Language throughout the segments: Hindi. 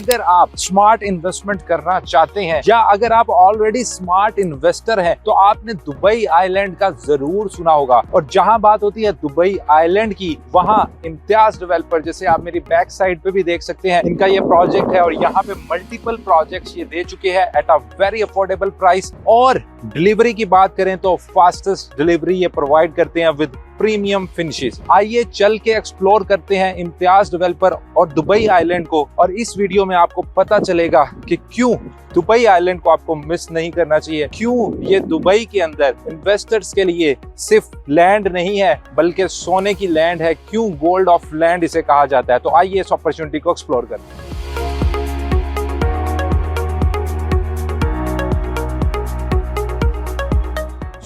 अगर आप स्मार्ट इन्वेस्टमेंट करना चाहते हैं या अगर आप ऑलरेडी स्मार्ट इन्वेस्टर हैं तो आपने दुबई आइलैंड का जरूर सुना होगा। और जहां बात होती है दुबई आइलैंड की, वहां इम्तियाज डेवलपर, जैसे आप मेरी बैक साइड पे भी देख सकते हैं, इनका ये प्रोजेक्ट है और यहाँ पे मल्टीपल प्रोजेक्ट्स ये दे चुके हैं at a very affordable price. और डिलीवरी की बात करें तो फास्टेस्ट डिलीवरी ये प्रोवाइड करते हैं विद प्रीमियम फिनिशेस। आइए चल के एक्सप्लोर करते हैं इम्तियाज डेवलपर और दुबई आइलैंड को, और इस वीडियो में आपको पता चलेगा कि क्यों दुबई आइलैंड को आपको मिस नहीं करना चाहिए, क्यों ये दुबई के अंदर इन्वेस्टर्स के लिए सिर्फ लैंड नहीं है बल्कि सोने की लैंड है, क्यों गोल्ड ऑफ लैंड इसे कहा जाता है। तो आइए इस अपॉर्चुनिटी को एक्सप्लोर करते हैं।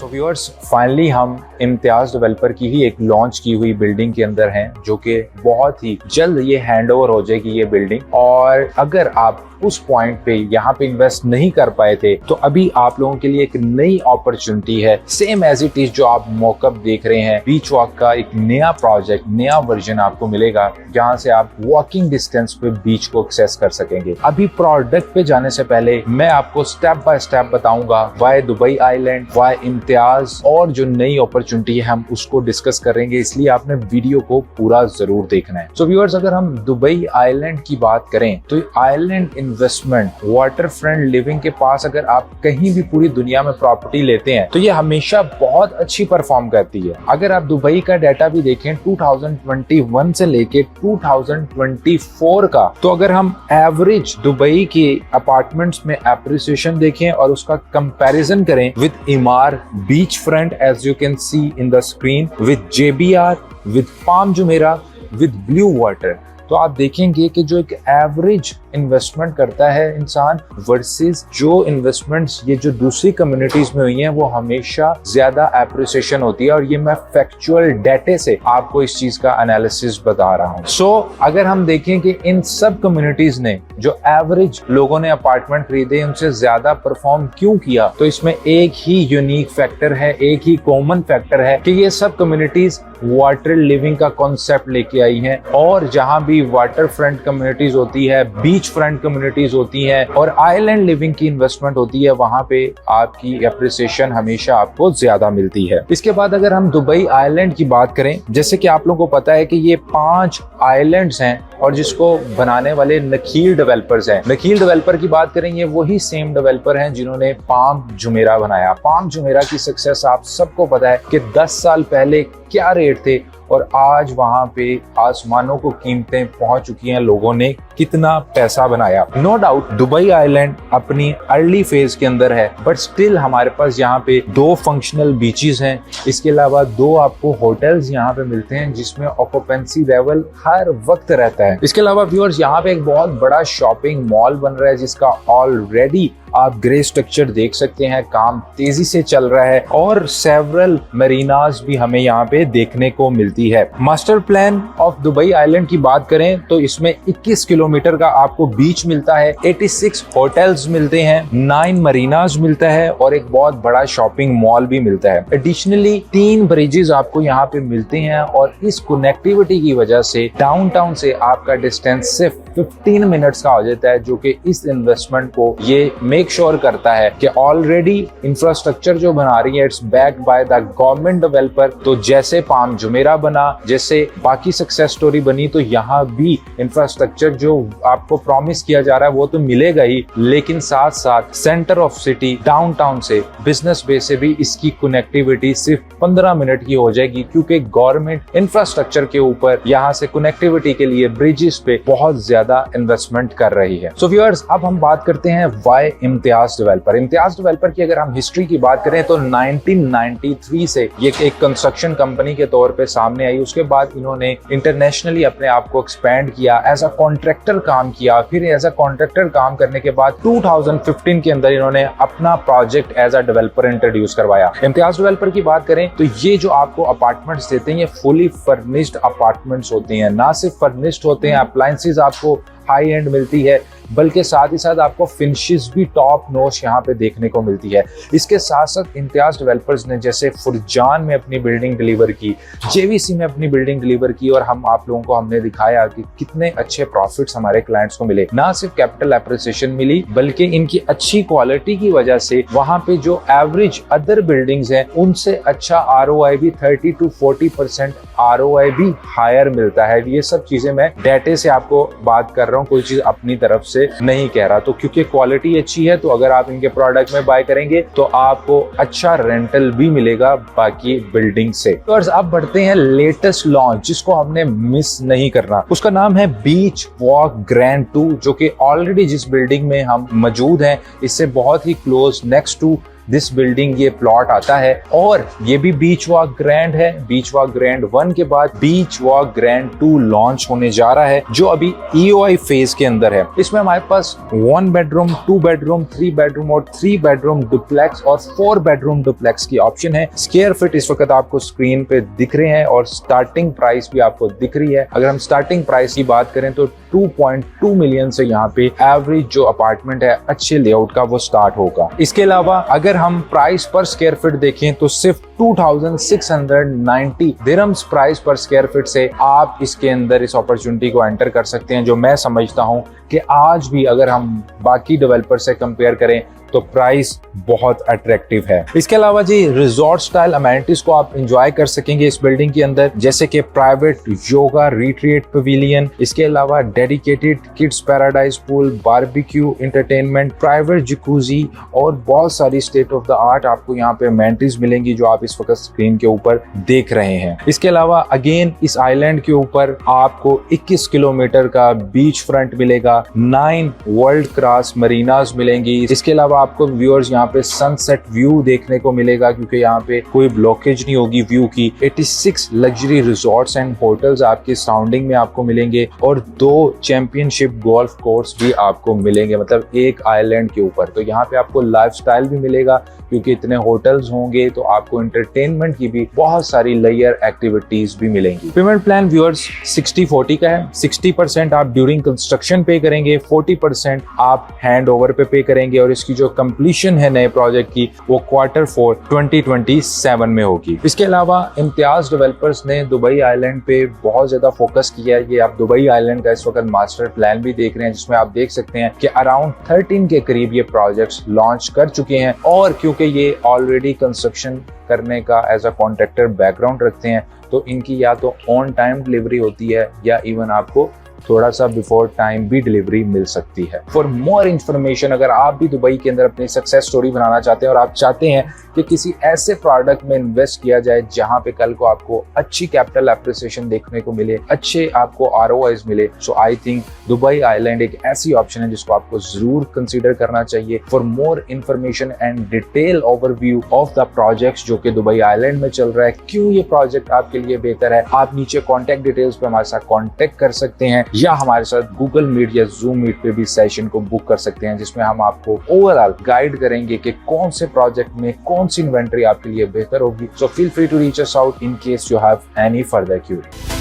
व्यूअर्स, फाइनली हम इम्तियाज डेवलपर की ही एक लॉन्च की हुई बिल्डिंग के अंदर हैं, जो कि बहुत ही जल्द ये हैंडओवर हो जाएगी ये बिल्डिंग। और अगर आप उस पॉइंट पे यहाँ पे इन्वेस्ट नहीं कर पाए थे तो अभी आप लोगों के लिए एक नई अपॉर्चुनिटी है, सेम एज इट इज जो आप मॉकअप देख रहे हैं। बीच वॉक का एक नया प्रोजेक्ट, नया वर्जन आपको मिलेगा जहाँ से आप वॉकिंग डिस्टेंस पे बीच को एक्सेस कर सकेंगे। अभी प्रोडक्ट पे जाने से पहले मैं आपको स्टेप बाय स्टेप बताऊंगा why Dubai island, why Imtiaz, और जो नई अपॉर्चुनिटी है हम उसको डिस्कस करेंगे, इसलिए आपने वीडियो को पूरा जरूर देखना है। सो व्यूअर्स, अगर हम दुबई आइलैंड की बात करें तो island investment water front living के पास अगर आप कहीं भी पूरी दुनिया में प्रॉपर्टी लेते हैं तो ये हमेशा बहुत अच्छी परफॉर्म करती है। अगर आप दुबई का डाटा भी देखें 2021 से लेके 2024 का, तो अगर हम एवरेज दुबई के अपार्टमेंट्स में एप्रिसिएशन देखें और उसका कंपैरिजन करें with Emaar beach front, as you can see in the screen, with JBR, with Palm Jumeirah, with blue water, तो आप देखेंगे कि जो एक एवरेज इन्वेस्टमेंट करता है इंसान वर्सेस जो इन्वेस्टमेंट्स ये जो दूसरी कम्युनिटीज में हुई हैं वो हमेशा ज्यादा एप्रिसिएशन होती है। और ये मैं फैक्चुअल डेटे से आपको इस चीज का एनालिसिस बता रहा हूँ। सो अगर हम देखें कि इन सब कम्युनिटीज ने जो एवरेज लोगों ने अपार्टमेंट खरीदे उनसे ज्यादा परफॉर्म क्यों किया, तो इसमें एक ही यूनिक फैक्टर है, एक ही कॉमन फैक्टर है कि ये सब कम्युनिटीज वाटर लिविंग का कॉन्सेप्ट लेके आई हैं। और जहां भी वाटर फ्रंट कम्युनिटीज होती है, बीच फ्रंट कम्युनिटीज होती हैं और आइलैंड लिविंग की इन्वेस्टमेंट होती है, वहां पे आपकी एप्रिसिएशन हमेशा आपको ज्यादा मिलती है। इसके बाद अगर हम दुबई आइलैंड की बात करें, जैसे कि आप लोगों को पता है कि ये 5 आइलैंड्स हैं और जिसको बनाने वाले नखील डेवलपर्स हैं। नखील डेवलपर की बात करें, ये वही सेम डेवलपर हैं जिन्होंने पाम जुमेरा बनाया। पाम जुमेरा की सक्सेस आप सबको पता है कि 10 साल पहले क्या रेट थे और आज वहां पे आसमानों को कीमतें पहुंच चुकी हैं, लोगों ने कितना पैसा बनाया। नो डाउट दुबई आइलैंड अपनी अर्ली फेज के अंदर है, बट स्टिल हमारे पास यहाँ पे 2 फंक्शनल बीचेस हैं। इसके अलावा 2 आपको होटल्स यहाँ पे मिलते हैं जिसमें ऑक्यूपेंसी लेवल हर वक्त रहता है। इसके अलावा व्यूअर्स, यहाँ पे एक बहुत बड़ा शॉपिंग मॉल बन रहा है जिसका ऑलरेडी आप ग्रे स्ट्रक्चर देख सकते हैं, काम तेजी से चल रहा है और सेवरल मरीनाज भी हमें यहाँ पे देखने को मिलती है। Master plan of Dubai island की बात करें तो इसमें 21 किलोमीटर का आपको बीच मिलता है, 86 होटल्स मिलते हैं, 9 मरीनाज मिलता है और एक बहुत बड़ा शॉपिंग मॉल भी मिलता है। एडिशनली 3 ब्रिजेस आपको यहाँ पे मिलते हैं और इस कनेक्टिविटी की वजह से डाउनटाउन से आपका डिस्टेंस सिर्फ 15 मिनट्स का हो जाता है, जो कि इस इन्वेस्टमेंट को ये मेक श्योर करता है कि ऑलरेडी इंफ्रास्ट्रक्चर जो बना रही है it's backed by the government developer. तो जैसे पाम जुमेरा बना, जैसे बाकी सक्सेस स्टोरी बनी, तो यहाँ भी इंफ्रास्ट्रक्चर जो आपको प्रॉमिस किया जा रहा है वो तो मिलेगा ही, लेकिन साथ साथ सेंटर ऑफ सिटी डाउनटाउन से बिजनेस बे से भी इसकी कनेक्टिविटी सिर्फ 15 मिनट की हो जाएगी, क्योंकि गवर्नमेंट इंफ्रास्ट्रक्चर के ऊपर यहाँ से कनेक्टिविटी के लिए ब्रिजेस पे बहुत ज्यादा इन्वेस्टमेंट कर रही है। सो व्यूअर्स, अब हम बात करते हैं why Imtiaz developer. Imtiaz developer की अगर हम हिस्ट्री की बात करें तो 1993 से ये एक कंस्ट्रक्शन कंपनी के तौर पे सामने आई। उसके बाद इन्होंने इंटरनेशनली अपने आप को एक्सपैंड किया, एज अ कॉन्ट्रैक्टर काम किया। फिर एज अ कॉन्ट्रैक्टर काम करने के बाद 2015 के अंदर इन्होंने अपना project as a developer introduce करवाया। इम्तियाज डेवलपर की बात करें तो ये जो आपको अपार्टमेंट्स देते हैं ये फुली फर्निश्ड अपार्टमेंट्स होते हैं। ना सिर्फ फर्निश्ड होते हैं, अप्लायंसेस आपको हाई एंड मिलती है, बल्कि साथ ही साथ आपको फिनिशेस भी टॉप नॉच यहाँ पे देखने को मिलती है। इसके साथ साथ इम्तियाज डेवलपर्स ने जैसे फुरजान में अपनी बिल्डिंग डिलीवर की, जेवीसी में अपनी बिल्डिंग डिलीवर की, और हम आप लोगों को हमने दिखाया कि कितने अच्छे प्रॉफिट्स हमारे क्लाइंट्स को मिले। ना सिर्फ कैपिटल एप्रिसिएशन मिली, बल्कि इनकी अच्छी क्वालिटी की वजह से वहां पे जो एवरेज अदर बिल्डिंग्स हैं उनसे अच्छा ROI भी 30 to 40% ROI भी हायर मिलता है। ये सब चीजें मैं डेटे से आपको बात कर रहा हूँ, कोई चीज अपनी तरफ से नहीं कह रहा। तो क्योंकि क्वालिटी अच्छी है, तो अगर आप इनके प्रोडक्ट में बाय करेंगे तो आपको अच्छा रेंटल भी मिलेगा बाकी बिल्डिंग से। तो अब बढ़ते हैं लेटेस्ट लॉन्च जिसको हमने मिस नहीं करना। उसका नाम है बीच वॉक ग्रैंड 2, जो कि ऑलरेडी जिस बिल्डिंग में हम मौजूद हैं इससे बहुत ही close next to this building ये प्लॉट आता है, और ये भी बीच वॉक ग्रैंड है। बीच वॉक ग्रैंड 1 के बाद बीच वॉक ग्रैंड 2 लॉन्च होने जा रहा है, जो अभी EOI फेज के अंदर है। इसमें हमारे पास 1 बेडरूम, 2 बेडरूम, 3 बेडरूम और 3 बेडरूम डुप्लेक्स और 4 बेडरूम डुप्लेक्स की ऑप्शन है। स्क्वायर फीट इस वक्त आपको स्क्रीन पे दिख रहे हैं और स्टार्टिंग प्राइस भी आपको दिख रही है। अगर हम स्टार्टिंग प्राइस की बात करें तो 2.2 मिलियन से यहाँ पे एवरेज जो अपार्टमेंट है अच्छे लेआउट का वो स्टार्ट होगा। इसके अलावा अगर हम प्राइस पर स्क्वायर फीट देखें तो सिर्फ 2690 दिरहम्स प्राइस पर स्क्वायर फीट से आप इसके अंदर इस अपॉर्चुनिटी को एंटर कर सकते हैं, जो मैं समझता हूं कि आज भी अगर हम बाकी डेवलपर से कंपेयर करें तो प्राइस बहुत अट्रैक्टिव है। इसके अलावा जी रिजॉर्ट स्टाइल अमेनिटीज को आप एंजॉय कर सकेंगे इस बिल्डिंग के अंदर, जैसे कि प्राइवेट योगा रिट्रीट पवेलियन, इसके अलावा dedicated kids paradise pool, barbecue entertainment, private jacuzzi और बहुत सारी स्टेट ऑफ द आर्ट आपको यहाँ पे अमेनिटीज मिलेंगी जो आप इस वक्त स्क्रीन के ऊपर देख रहे हैं। इसके अलावा अगेन इस आइलैंड के ऊपर आपको 21 किलोमीटर का बीच फ्रंट मिलेगा, 9 वर्ल्ड क्लास मरीनाज मिलेंगी। इसके अलावा आपको व्यूअर्स यहाँ पे सनसेट व्यू देखने को मिलेगा, क्योंकि यहाँ पे कोई ब्लॉकेज नहीं होगी व्यू की। 86 लग्जरी रिजॉर्ट्स एंड होटल्स आपके सराउंडिंग में आपको मिलेंगे और 2 चैंपियनशिप गोल्फ कोर्स भी आपको मिलेंगे, मतलब एक आइलैंड के ऊपर। तो यहाँ पे आपको लाइफस्टाइल भी मिलेगा, क्योंकि इतने होटल्स होंगे तो आपको एंटरटेनमेंट की भी बहुत सारी लेयर एक्टिविटीज भी मिलेंगी। पेमेंट प्लान व्यूअर्स 60-40 का है। 60% आप ड्यूरिंग कंस्ट्रक्शन पे करेंगे, 40% आप हैंड ओवर पे पे करेंगे, और इसकी जो कंप्लीशन है नए प्रोजेक्ट की वो Q4 2027 में होगी। इसके अलावा इम्तियाज डेवलपर्स ने दुबई आइलैंड पे बहुत ज्यादा फोकस किया है। ये आप दुबई आइलैंड का इस वक्त मास्टर प्लान भी देख रहे हैं, जिसमें आप देख सकते हैं कि अराउंड 13 के करीब ये प्रोजेक्ट्स लॉन्च कर चुके हैं, और क्योंकि ये ऑलरेडी कंस्ट्रक्शन करने का एज अ कॉन्ट्रैक्टर बैकग्राउंड रखते हैं तो इनकी या तो ऑन टाइम डिलीवरी होती है या इवन आपको थोड़ा सा बिफोर टाइम भी डिलीवरी मिल सकती है। फॉर मोर इन्फॉर्मेशन, अगर आप भी दुबई के अंदर अपनी सक्सेस स्टोरी बनाना चाहते हैं और आप चाहते हैं कि किसी ऐसे प्रोडक्ट में इन्वेस्ट किया जाए जहां पे कल को आपको अच्छी कैपिटल एप्रिसिएशन देखने को मिले, अच्छे आपको ROIs मिले, सो आई थिंक दुबई आइलैंड एक ऐसी ऑप्शन है जिसको आपको जरूर कंसीडर करना चाहिए। For more information and detail overview of the projects जो कि दुबई आइलैंड में चल रहा है, क्यों ये प्रोजेक्ट आपके लिए बेहतर है, आप नीचे कॉन्टेक्ट डिटेल्स पे हमारे साथ कॉन्टेक्ट कर सकते हैं, या हमारे साथ गूगल मीट या जूम मीट पे भी सेशन को बुक कर सकते हैं, जिसमें हम आपको ओवरऑल गाइड करेंगे कि कौन से प्रोजेक्ट में कौन सी इन्वेंट्री आपके लिए बेहतर होगी। So feel free to reach us out in case you have any further query.